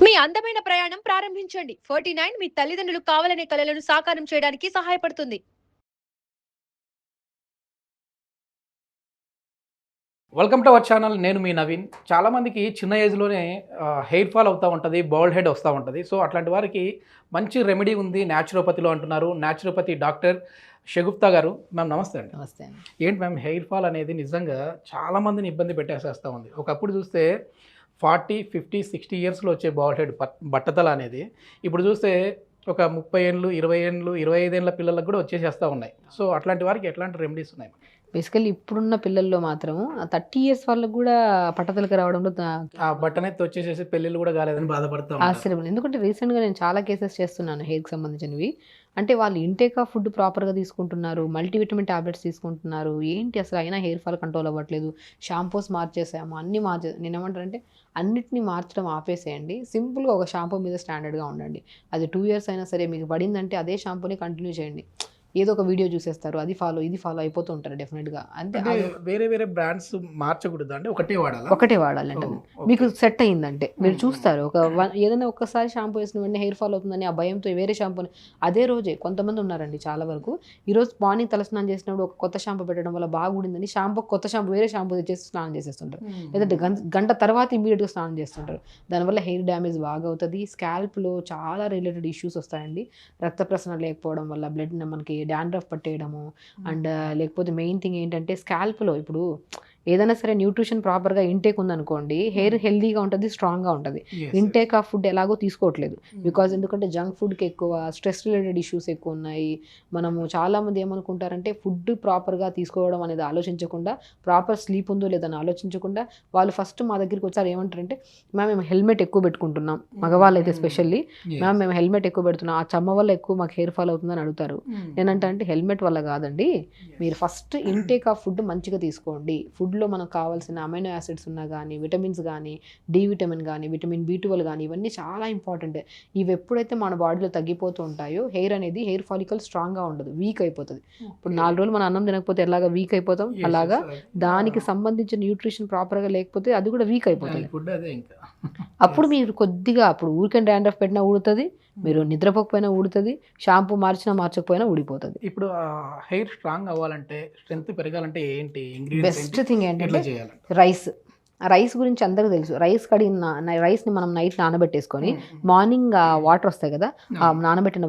మీ అందమైన ప్రయాణం ప్రారంభించండి. 49 మీ తల్లిదండ్రులు కావాలనే కలలను సాకారం చేయడానికి సహాయపడుతుంది. Welcome to our channel. నేను మీ నవీన్. చాలామందికి చిన్న ఏజ్లోనే హెయిర్ ఫాల్ అవుతూ ఉంటుంది, బాల్డ్ హెడ్ వస్తూ ఉంటుంది. సో అట్లాంటి వారికి మంచి రెమెడీ ఉంది న్యాచురోపతిలో అంటున్నారు. న్యాచురోపతి డాక్టర్ షగుప్తా గారు. మ్యామ్ నమస్తే అండి. నమస్తే అండి. ఏంటి మ్యామ్, హెయిర్ ఫాల్ అనేది నిజంగా చాలామందిని ఇబ్బంది పెట్టేసేస్తూ ఉంది. ఒకప్పుడు చూస్తే 40, 50, 60 ఇయర్స్లో వచ్చే బాల్డ్ హెడ్ బట్టతల అనేది ఇప్పుడు చూస్తే ఒక 30 ఏళ్ళు, 20 ఏళ్ళు, 25 ఏళ్ళ పిల్లలకు కూడా వచ్చేసేస్తూ ఉన్నాయి. సో అట్లాంటి వారికి ఎట్లాంటి రెమెడీస్ ఉన్నాయి? బేసికల్లీ ఇప్పుడున్న పిల్లల్లో మాత్రం 30 ఇయర్స్ వాళ్ళకు కూడా పట్టతలకి రావడంలో ఆ బట్టనైతే వచ్చేసేసి పెళ్ళిళ్ళు కూడా కాలేదని బాధపడతాం. ఆశ్చర్యం. ఎందుకంటే రీసెంట్గా నేను చాలా కేసెస్ చేస్తున్నాను హెయిర్కి సంబంధించినవి. అంటే వాళ్ళు ఇంటేక్ ఆఫ్ ఫుడ్ ప్రాపర్గా తీసుకుంటున్నారు, మల్టీవిటమిన్ టాబ్లెట్స్ తీసుకుంటున్నారు, ఏంటి అసలు అయినా హెయిర్ ఫాల్ కంట్రోల్ అవ్వట్లేదు. షాంపూస్ మార్చేసాము, అన్నీ నేనేమంటానంటే అన్నిటిని మార్చడం ఆపేసేయండి. సింపుల్గా ఒక షాంపూ మీద స్టాండర్డ్గా ఉండండి. అది 2 ఇయర్స్ అయినా సరే మీకు పడిందంటే అదే షాంపూని కంటిన్యూ చేయండి. ఏదో ఒక వీడియో చూసేస్తారు, అది ఫాలో ఇది ఫాలో అయిపోతూ ఉంటారు డెఫినెట్గా. అంటే వేరే వేరే బ్రాండ్స్ మార్చకూడదు, అంటే ఒకటే వాడాలంటే మీకు సెట్ అయ్యిందంటే మీరు చూస్తారు. ఏదైనా ఒక్కసారి షాంపూ వేసిన వెంటనే హెయిర్ ఫాల్ అవుతుందని ఆ భయంతో వేరే షాంపూని అదే రోజే కొంతమంది ఉన్నారండి చాలా వరకు. ఈరోజు మార్నింగ్ తలస్నానం చేసినప్పుడు ఒక కొత్త షాంపూ పెట్టడం వల్ల బాగుండిందని కొత్త షాంపూ వేరే షాంపూ తెచ్చేసి స్నానం చేసేస్తుంటారు. లేదంటే గంట తర్వాత ఇమీడియట్గా స్నానం చేస్తుంటారు. దానివల్ల హెయిర్ డ్యామేజ్ బాగా అవుతుంది. స్కాల్ప్లో చాలా రిలేటెడ్ ఇష్యూస్ వస్తాయండి. రక్త ప్రసరణ లేకపోవడం వల్ల బ్లడ్ మనకి డాండ్రఫ్ పట్టేయడము, అండ్ లేకపోతే మెయిన్ థింగ్ ఏంటంటే స్కాల్ప్లో ఇప్పుడు ఏదైనా సరే న్యూట్రిషన్ ప్రాపర్గా ఇంటేక్ ఉందనుకోండి, హెయిర్ హెల్దీగా ఉంటుంది, స్ట్రాంగ్గా ఉంటుంది. ఇంటేక్ ఆఫ్ ఫుడ్ ఎలాగో తీసుకోవట్లేదు. బికాజ్ ఎందుకంటే జంక్ ఫుడ్కి ఎక్కువ స్ట్రెస్ రిలేటెడ్ ఇష్యూస్ ఎక్కువ ఉన్నాయి. మనము చాలామంది ఏమనుకుంటారంటే ఫుడ్ ప్రాపర్గా తీసుకోవడం అనేది ఆలోచించకుండా, ప్రాపర్ స్లీప్ ఉందో లేదని ఆలోచించకుండా వాళ్ళు ఫస్ట్ మా దగ్గరికి వచ్చారు ఏమంటారంటే, మేము హెల్మెట్ ఎక్కువ పెట్టుకుంటున్నాం, మగవాళ్ళు అయితే స్పెషల్లీ మేము హెల్మెట్ ఎక్కువ పెడుతున్నాం, ఆ చెమ్మ వల్ల ఎక్కువ మాకు హెయిర్ ఫాల్ అవుతుందని అడుగుతారు. నేనంటే హెల్మెట్ వల్ల కాదండి, మీరు ఫస్ట్ ఇంటేక్ ఆఫ్ ఫుడ్ మంచిగా తీసుకోండి. ఫుడ్లో మనకు కావాల్సిన అమైనో యాసిడ్స్ ఉన్నా కానీ, విటమిన్స్ కానీ, డి విటమిన్ కానీ, విటమిన్ B12 కానీ, ఇవన్నీ చాలా ఇంపార్టెంట్. ఇవి ఎప్పుడైతే మన బాడీలో తగ్గిపోతూ ఉంటాయో హెయిర్ ఫాలికల్ స్ట్రాంగ్గా ఉండదు, వీక్ అయిపోతుంది. ఇప్పుడు 4 రోజులు మనం అన్నం తినకపోతే ఎలాగా వీక్ అయిపోతాం, అలాగా దానికి సంబంధించిన న్యూట్రిషన్ ప్రాపర్గా లేకపోతే అది కూడా వీక్ అయిపోతుంది. అప్పుడు మీరు కొద్దిగా అప్పుడు ఊరికే డాండ్రఫ్ పెట్టినా ఊడుతుంది, మీరు నిద్రపోకపోయినా ఊడుతుంది, షాంపూ మార్చకపోయినా ఊడిపోతుంది. ఇప్పుడు హెయిర్ స్ట్రాంగ్ అవ్వాలంటే, స్ట్రెంత్ పెరగాలంటే ఏంటి బెస్ట్ థింగ్ ఏంటంటే రైస్ గురించి అందరికీ తెలుసు. రైస్ని మనం నైట్ నానబెట్టేసుకొని మార్నింగ్ ఆ వాటర్ వస్తాయి కదా, ఆ నానబెట్టిన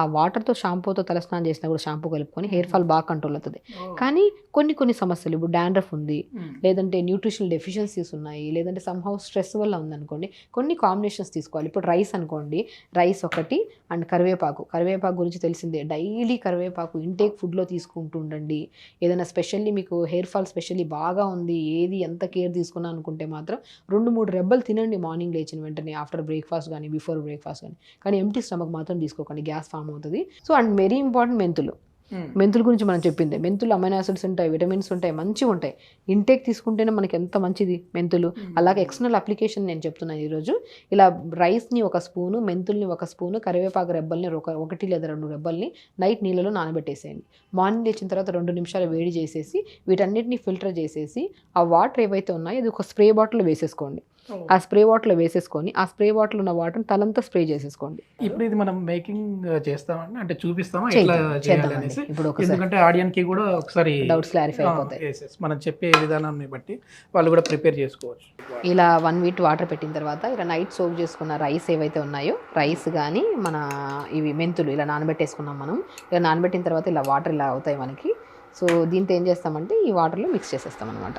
ఆ వాటర్తో షాంపూతో తలస్నానం చేసినా కూడా షాంపూ కలుపుకొని హెయిర్ ఫాల్ బాగా కంట్రోల్ అవుతుంది. కానీ కొన్ని సమస్యలు, ఇప్పుడు డాండ్రఫ్ ఉంది, లేదంటే న్యూట్రిషనల్ డెఫిషియన్సీస్ ఉన్నాయి, లేదంటే సమ్హౌ స్ట్రెస్ వల్ల ఉందనుకోండి, కొన్ని కాంబినేషన్స్ తీసుకోవాలి. ఇప్పుడు రైస్ అనుకోండి, రైస్ ఒకటి అండ్ కరివేపాకు గురించి తెలిసిందే. డైలీ కరివేపాకు ఇంటేక్ ఫుడ్లో తీసుకుంటూ ఉండండి. ఏదైనా స్పెషల్లీ మీకు హెయిర్ ఫాల్ స్పెషల్లీ బాగా ఉంది, ఏది ఎంత కేర్ తీసుకున్నా అనుకుంటే మాత్రం 2-3 రెబ్బలు తినండి మార్నింగ్ లేచిన వెంటనే, ఆఫ్టర్ బ్రేక్ఫాస్ట్ కానీ బిఫోర్ బ్రేక్ఫాస్ట్ కానీ ఎంప్టీ స్టమక్ మాత్రం తీసుకోకండి, గ్యాస్ ఫామ్ అవుతుంది. సో అండ్ వెరీ ఇంపార్టెంట్ మెంతుల గురించి మనం చెప్పింది. మెంతులు అమైనో యాసిడ్స్ ఉంటాయి, విటమిన్స్ ఉంటాయి, మంచిగా ఉంటాయి. ఇంటేక్ తీసుకుంటేనే మనకి ఎంత మంచిది మెంతులు. అలాగే ఎక్స్టర్నల్ అప్లికేషన్ నేను చెప్తున్నాను ఈరోజు. ఇలా రైస్ని 1 స్పూను, మెంతుల్ని 1 స్పూను, కరివేపాకు రెబ్బల్ని 1 లేదా 2 రెబ్బల్ని నైట్ నీళ్ళలో నానబెట్టేసేయండి. మార్నింగ్ లేచిన తర్వాత 2 నిమిషాలు వేడి చేసేసి వీటన్నిటిని ఫిల్టర్ చేసేసి ఆ వాటర్ ఏవైతే ఉన్నాయో అది ఒక స్ప్రే బాటిల్లో వేసేసుకోండి. ఆ స్ప్రే బాటిల్ వేసేసుకొని ఆ స్ప్రే బాటిల్ ఉన్న వాటర్ తలంతా స్ప్రే చేసేసుకోండి. ఇప్పుడు ఇది మనం మేకింగ్ చేస్తామండి, అంటే చూపిస్తామా ఎట్లా చేయాలనేసి, ఎందుకంటే ఆడియన్స్ కి కూడా ఒకసారి డౌట్స్ క్లారిఫై అయిపోతాయి. మనం చెప్పే విధానాన్ని బట్టి వాళ్ళు కూడా ప్రిపేర్ చేసుకోవచ్చు. ఇలా 1 వీక్ వాటర్ పెట్టిన తర్వాత ఇలా నైట్ సోక్ చేసుకున్న రైస్ ఏవైతే ఉన్నాయో, రైస్ కానీ మన ఇవి మెంతులు ఇలా నానబెట్టేసుకున్నాం మనం. ఇలా నానబెట్టిన తర్వాత ఇలా వాటర్ ఇలా అవుతాయి మనకి. సో దీంతో ఏం చేస్తామంటే ఈ వాటర్లో మిక్స్ చేసేస్తాం అనమాట.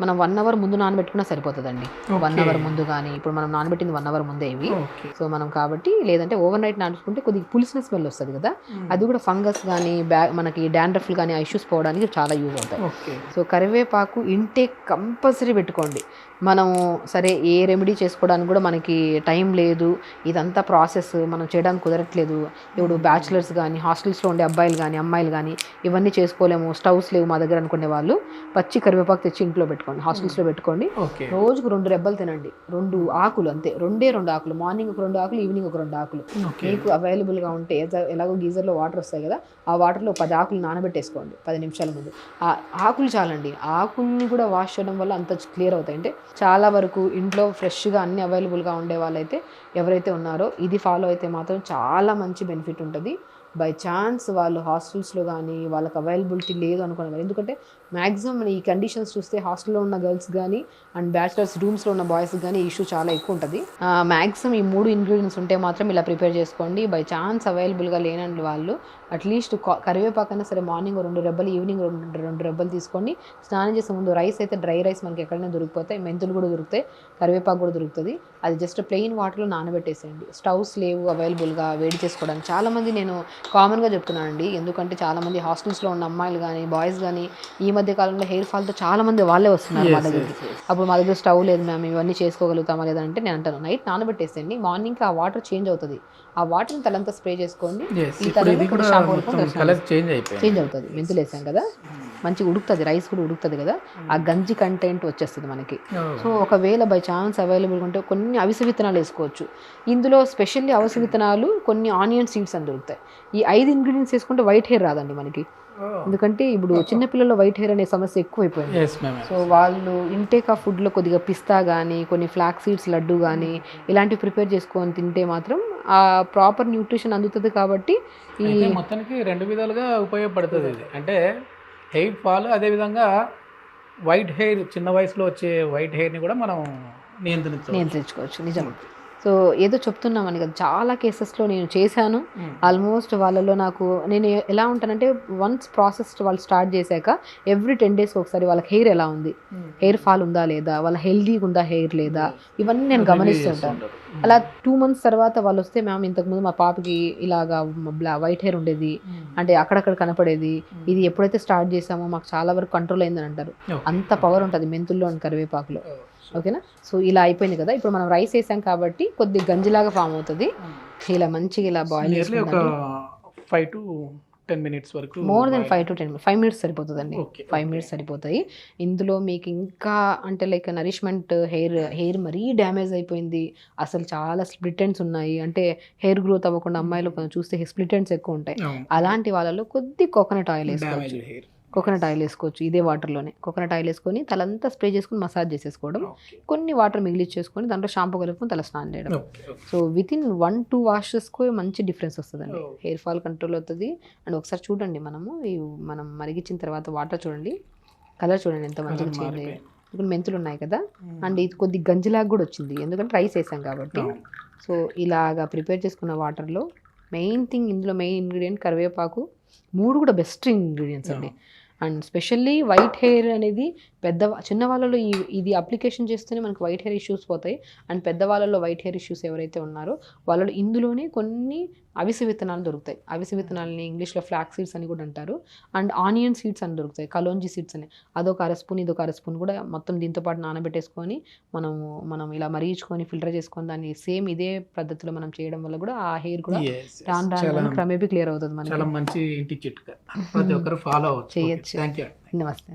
మనం 1 అవర్ ముందు నానబెట్టుకున్నా సరిపోతుందండి. 1 అవర్ ముందు కానీ, ఇప్పుడు మనం నానబెట్టింది 1 అవర్ ముందే ఇవి. సో మనం కాబట్టి లేదంటే ఓవర్ నైట్ నానుకుంటే కొద్దిగా పులిసిన స్మెల్ వస్తుంది కదా, అది కూడా ఫంగస్ కానీ మనకి డాండ్రఫ్లు కానీ ఆ ఇష్యూస్ పోవడానికి చాలా యూజ్ అవుతాయి. సో కరివేపాకు ఇంటేక్ కంపల్సరీ పెట్టుకోండి. మనము సరే ఏ రెమెడీ చేసుకోవడానికి కూడా మనకి టైం లేదు, ఇదంతా ప్రాసెస్ మనం చేయడానికి కుదరట్లేదు. ఇప్పుడు బ్యాచులర్స్ కానీ, హాస్టల్స్లో ఉండే అబ్బాయిలు కానీ అమ్మాయిలు కానీ ఇవన్నీ చేసుకోలేము, స్టవ్స్ లేవు మా దగ్గర అనుకునే వాళ్ళు పచ్చి కరివేపాకు తెచ్చి ఇంట్లో పెట్టుకోండి. పెట్టుకోండి, హాస్టల్స్లో పెట్టుకోండి. ఓకే. రోజుకు 2 రెబ్బలు తినండి, 2 ఆకులు అంతే, 2 ఆకులు, మార్నింగ్ ఒక 2 ఆకులు, ఈవినింగ్ ఒక 2 ఆకులు. ఓకే. మీకు అవైలబుల్గా ఉంటే ఎలాగో గీజర్లో వాటర్ వస్తాయి కదా, ఆ వాటర్లో 10 ఆకులు నానబెట్టేసుకోండి 10 నిమిషాల ముందు. ఆ ఆకులు చాలండి. ఆకుల్ని కూడా వాష్ చేయడం వల్ల అంత క్లియర్ అవుతాయి. అంటే చాలా వరకు ఇంట్లో ఫ్రెష్గా అన్ని అవైలబుల్గా ఉండే వాళ్ళైతే ఎవరైతే ఉన్నారో ఇది ఫాలో అయితే మాత్రం చాలా మంచి బెనిఫిట్ ఉంటుంది. బై ఛాన్స్ వాళ్ళు హాస్టల్స్లో కానీ వాళ్ళకి అవైలబిలిటీ లేదు అనుకున్నారు, ఎందుకంటే మ్యాక్సిమం ఈ కండిషన్స్ చూస్తే హాస్టల్లో ఉన్న గర్ల్స్ కానీ అండ్ బ్యాచిలర్స్ రూమ్స్లో ఉన్న బాయ్స్కి కానీ ఇష్యూ చాలా ఎక్కువ ఉంటుంది. మ్యాక్సిమం ఈ 3 ఇంగ్రీడియంట్స్ ఉంటే మాత్రం ఇలా ప్రిపేర్ చేసుకోండి. బై ఛాన్స్ అవైలబుల్గా లేనండి వాళ్ళు అట్లీస్ట్ కరివేపాకైనా సరే మార్నింగ్ 2 రెబ్బలు, ఈవినింగ్ 2 రెబ్బలు తీసుకోండి. స్నానం చేసే ముందు రైస్ అయితే డ్రై రైస్ మనకి ఎక్కడైనా దొరికిపోతాయి, మెంతులు కూడా దొరుకుతాయి, కరివేపాకు కూడా దొరుకుతుంది. అది జస్ట్ ప్లెయిన్ వాటర్లో నానబెట్టేసేయండి. స్టవ్స్ లేవు అవైలబుల్గా వేడి చేసుకోవడానికి. చాలామంది నేను కామన్గా చెప్తున్నానండి, ఎందుకంటే చాలామంది హాస్టల్స్లో ఉన్న అమ్మాయిలు కానీ బాయ్స్ కానీ ఈ మధ్య కాలంలో హెయిర్ ఫాల్తో చాలామంది వాళ్ళే వస్తున్నారు మా దగ్గరికి. అప్పుడు మా దగ్గర స్టవ్ లేదు మ్యామ్, ఇవన్నీ చేసుకోగలుగుతామా లేదంటే నేను అంటాను నైట్ నానబెట్టేసేయండి, మార్నింగ్కి ఆ వాటర్ చేంజ్ అవుతుంది, ఆ వాటర్ని తలంతా స్ప్రే చేసుకోండి. ఈ తర్వాత షాంపూ చేంజ్ అవుతుంది. మెంతులు వేసాం కదా, మంచిగా ఉడుకుతుంది, రైస్ కూడా ఉడుకుతుంది కదా, ఆ గంజి కంటెంట్ వచ్చేస్తుంది మనకి. సో ఒకవేళ బై ఛాన్స్ అవైలబుల్ ఉంటే కొన్ని అవిసె విత్తనాలు వేసుకోవచ్చు. ఇందులో స్పెషల్లీ అవిసె విత్తనాలు, కొన్ని ఆనియన్ సీడ్స్ అని దొరుకుతాయి. ఈ 5 ఇంగ్రీడియంట్స్ వేసుకుంటే వైట్ హెయిర్ రాదండి మనకి, ఎందుకంటే ఇప్పుడు చిన్నపిల్లల్లో వైట్ హెయిర్ అనే సమస్య ఎక్కువైపోయింది. సో వాళ్ళు ఇంటేక్ ఆఫ్ ఫుడ్లో కొద్దిగా పిస్తా కానీ కొన్ని ఫ్లాక్ సీడ్స్ లడ్డు కానీ ఇలాంటివి ప్రిపేర్ చేసుకొని తింటే మాత్రం ఆ ప్రాపర్ న్యూట్రిషన్ అందుతుంది. కాబట్టి ఈ మొత్తానికి 2 విధాలుగా ఉపయోగపడుతుంది ఇది. అంటే హెయిర్ ఫాల్, అదేవిధంగా వైట్ హెయిర్, చిన్న వయసులో వచ్చే వైట్ హెయిర్ని కూడా మనం నియంత్రించుకోవచ్చు. నిజం. సో ఏదో చెప్తున్నామని కదా, చాలా కేసెస్లో నేను చేశాను. ఆల్మోస్ట్ వాళ్ళలో నేను ఎలా ఉంటానంటే వన్స్ ప్రాసెస్ వాళ్ళు స్టార్ట్ చేశాక ఎవ్రీ 10 days ఒకసారి వాళ్ళకి హెయిర్ ఎలా ఉంది, హెయిర్ ఫాల్ ఉందా లేదా, వాళ్ళ హెల్దీగా ఉందా హెయిర్ లేదా, ఇవన్నీ నేను గమనిస్తుంటాను. అలా 2 months తర్వాత వాళ్ళు వస్తే మ్యామ్ ఇంతకుముందు మా పాపకి ఇలాగా వైట్ హెయిర్ ఉండేది, అంటే అక్కడక్కడ కనపడేది, ఇది ఎప్పుడైతే స్టార్ట్ చేసామో మాకు చాలా వరకు కంట్రోల్ అయిందని అంటారు. అంత పవర్ ఉంటుంది మెంతుల్లో అండ్ కరివేపాకులో. ఓకేనా? సో ఇలా అయిపోయింది కదా, ఇప్పుడు మనం రైస్ వేసాం కాబట్టి కొద్ది గంజిలాగా ఫామ్ అవుతుంది. ఇలా మంచిగా ఇలా బాయిల్ చేసుకుంటే 5 to 10 minutes వరకు, more than 5 to 10 minutes, 5 minutes సరిపోతుందండి. 5 minutes సరిపోతాయి. ఇందులో మీకు ఇంకా అంటే లైక్ నరిష్మెంట్, హెయిర్ మరీ డ్యామేజ్ అయిపోయింది, అసలు చాలా స్ప్లిట్ ఎండ్స్ ఉన్నాయి, అంటే హెయిర్ గ్రోత్ అవ్వకుండా అమ్మాయిలు చూస్తే స్ప్లిట్ ఎండ్స్ ఎక్కువ ఉంటాయి, అలాంటి వాళ్ళలో కొద్ది కోకోనట్ ఆయిల్ వేసుకోవచ్చు. ఇదే వాటర్లోనే కోకోనట్ ఆయిల్ వేసుకొని తలంతా స్ప్రే చేసుకుని మసాజ్ చేసేసుకోవడం, కొన్ని వాటర్ మిగిలిచ్చేసుకొని దాంట్లో షాంపూ కలుపుకొని తల స్నానం చేయడం. సో విత్ ఇన్ 1-2 washes మంచి డిఫరెన్స్ వస్తుందండి, హెయిర్ ఫాల్ కంట్రోల్ అవుతుంది. అండ్ ఒకసారి చూడండి, మనం మరిగించిన తర్వాత వాటర్ చూడండి, కలర్ చూడండి ఎంత మంచిగా చేంజ్ అయ్యాయి. ఇప్పుడు మెంతులు ఉన్నాయి కదా, అండ్ ఇది కొద్ది గంజిలాగా కూడా వచ్చింది, ఎందుకంటే రైస్ వేసాం కాబట్టి. సో ఇలాగా ప్రిపేర్ చేసుకున్న వాటర్లో మెయిన్ థింగ్, ఇందులో మెయిన్ ఇంగ్రీడియంట్ కరివేపాకు, 3 కూడా బెస్ట్ ఇంగ్రీడియంట్స్ అండి. అండ్ స్పెషల్లీ వైట్ హెయిర్ అనేది చిన్న వాళ్ళలో ఇది అప్లికేషన్ చేస్తేనే మనకు వైట్ హెయిర్ ఇష్యూస్ పోతాయి. అండ్ పెద్దవాళ్ళలో వైట్ హెయిర్ ఇష్యూస్ ఎవరైతే ఉన్నారో వాళ్ళలో ఇందులోనే కొన్ని అవిసె విత్తనాలు దొరుకుతాయి. అవిసె విత్తనాలని ఇంగ్లీష్లో ఫ్లాక్ సీడ్స్ అని కూడా అంటారు. అండ్ ఆనియన్ సీడ్స్ అని దొరుకుతాయి, కలోంజీ సీడ్స్ అని, అదొక 1 స్పూన్ ఇదొక 1 స్పూన్ కూడా మొత్తం దీంతో పాటు నానబెట్టేసుకొని మనం ఇలా మరిగించుకొని ఫిల్టర్ చేసుకొని దాన్ని సేమ్ ఇదే పద్ధతిలో మనం చేయడం వల్ల కూడా ఆ హెయిర్ కూడా రాను క్రమేపీ క్లియర్ అవుతుంది. మనకి చాలా మంచి ఇంటి చిట్కా, ప్రతి ఒక్కరు ఫాలో చేయొచ్చు. నమస్తే.